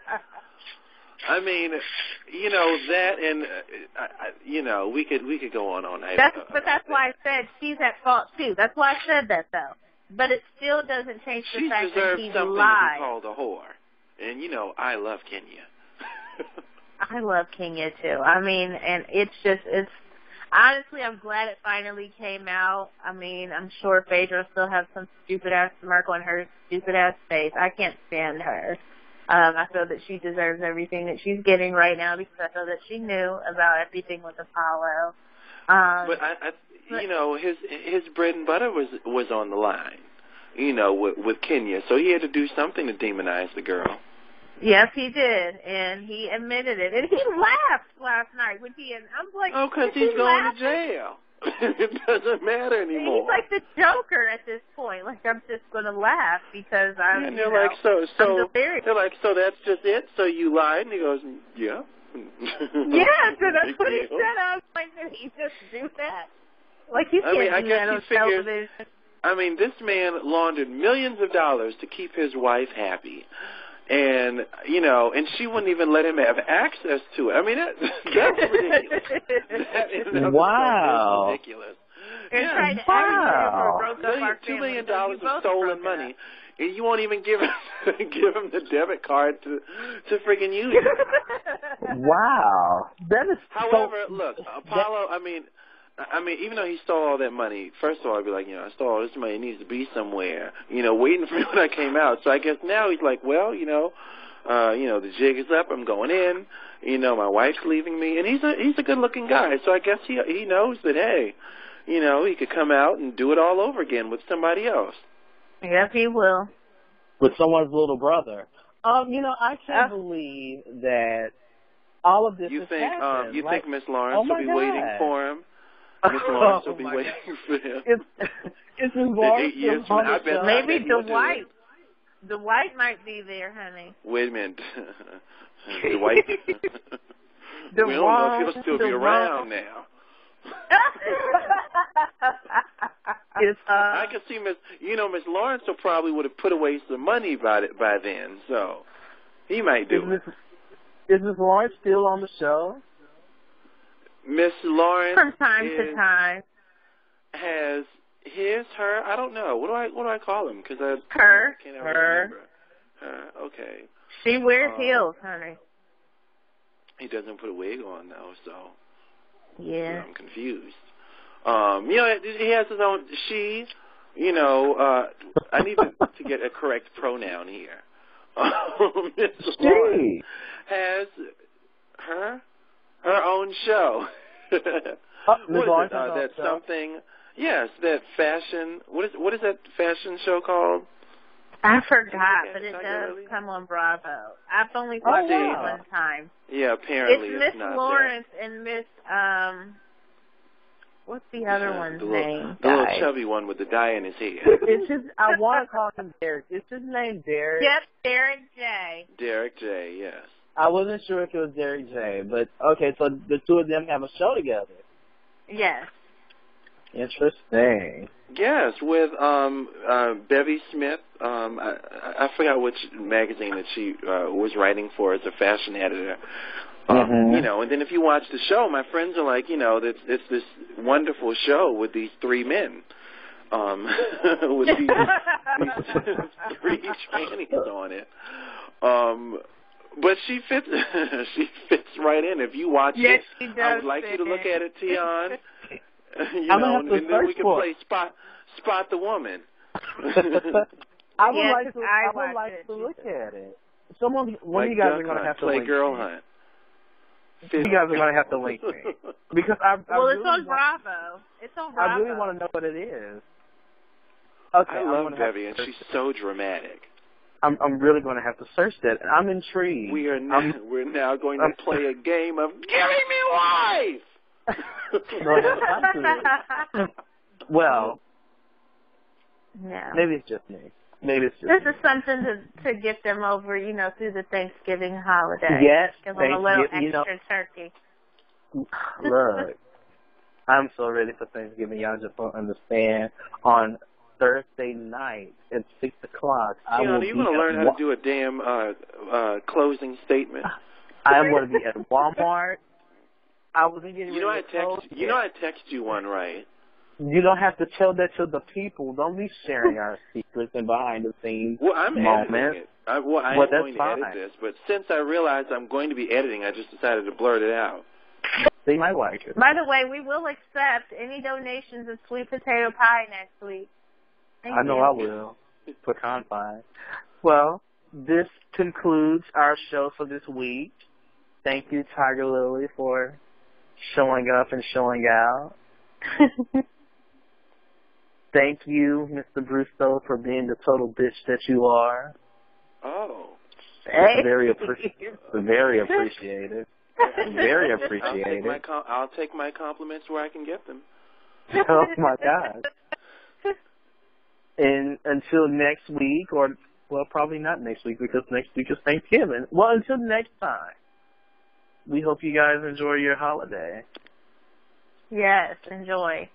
I mean, that, and we could go on all night. But that's why I said she's at fault too. That's why I said that though. But it still doesn't change the fact that he lied. She deserves something to be called a whore, and I love Kenya. I love Kenya too. I mean, and it's Honestly, I'm glad it finally came out. I mean, I'm sure Phaedra still has some stupid-ass smirk on her stupid-ass face. I can't stand her. I feel that she deserves everything that she's getting right now because I feel that she knew about everything with Apollo. But you know, his bread and butter was on the line, you know, with Kenya. So he had to do something to demonize the girl. Yes, he did, and he admitted it. And he laughed last night when I'm like, oh, because he's going to jail. It doesn't matter anymore. He's like the Joker at this point. Like, I'm just going to laugh because I'm. And they're like, so that's just it. So you lied, and he goes, yeah. Yeah, so that's what he said. I was like, did he just do that? Like, he can't do that on television. I mean, this man laundered millions of dollars to keep his wife happy. And, you know, and she wouldn't even let him have access to it. I mean, that's ridiculous. Wow. That is ridiculous. Yeah, wow. $2 million of stolen money. And you won't even give him the debit card to friggin' use it. Wow. That is However, look, Apollo, I mean, even though he stole all that money, first of all, I'd be like, you know, I stole all this money. It needs to be somewhere, you know, waiting for me when I came out. So I guess now he's like, well, you know, the jig is up. I'm going in. You know, my wife's leaving me, and he's a good-looking guy. So I guess he knows that, hey, you know, he could come out and do it all over again with somebody else. Yes, he will. With someone's little brother. You know, I can't believe that all of this has happened. You think Miss Lawrence will be waiting for him? Miss Lawrence will be waiting for him. It's Miss Lawrence. 8 years from now, I bet maybe Dwight. Dwight might be there, honey. Wait a minute. Dwight. We don't know if he'll still be around now. I can see Miss Lawrence probably would have put away some money by then, so he might do it. Is Miss Lawrence still on the show? Miss Lawrence from time to time has her. I don't know. What do I call him? Because I can't ever remember. Her. Okay. She wears heels, honey. He doesn't put a wig on though, so yeah, I'm confused. You know, he has his own. She, you know, I need to get a correct pronoun here. Miss Lawrence has her own show. What is it? That something? Yes, that fashion. What is that fashion show called? I forgot, but it does come on Bravo. I've only watched it one time. Yeah, apparently it's Miss Lawrence and Miss what's the other one's name? The little chubby one with the dye in his hair. It's just I want to call him Derek. Is his name Derek? Yep, Derek J. Derek J. Yes. I wasn't sure if it was Derek J. But okay, so the two of them have a show together. Yes. Interesting. Yes, with Bevy Smith. I forgot which magazine that she was writing for as a fashion editor. You know, and then if you watch the show, my friends are like, you know, it's this wonderful show with these three men, with these three trannies on it. But she fits right in. If you watch it, she does I would like you to look at it, Tion. You I'm know, and then we can play spot the woman. I would like to look at it. One of you guys are going to have to play link Girl me. Hunt. You guys are going to have to link me because it's on Bravo. It's on Bravo. I really want to know what it is. Okay, I love Bevy, and she's so dramatic. I'm really going to have to search that. I'm intrigued. We're now going to play a game of Giving Me Life. Well, yeah. Maybe it's just me. This is something to get them over, you know, through the Thanksgiving holiday. Yes, give them a little extra turkey. Look, I'm so ready for Thanksgiving. Y'all just don't understand. On Thursday night at 6 o'clock, you're going to learn how to do a damn closing statement. I'm going to be at Walmart. I wasn't getting ready I text you one, right? You don't have to tell that to the people. Don't be sharing our secrets and behind the scenes moments. Editing it. I'm going to edit this, but since I realized I'm going to be editing, I just decided to blurt it out. They might like it. By the way, we will accept any donations of sweet potato pie next week. Thank I know you. I will. Pecan pie. Well, this concludes our show for this week. Thank you, Tiger Lily, for showing up and showing out. Thank you, Mr. Brustow, for being the total bitch that you are. Oh. Hey. Very appreciated. Very appreciated. I'll take my compliments where I can get them. Oh, my God. And until next week, or, well, probably not next week because next week is Thanksgiving. Well, until next time, we hope you guys enjoy your holiday. Yes, enjoy.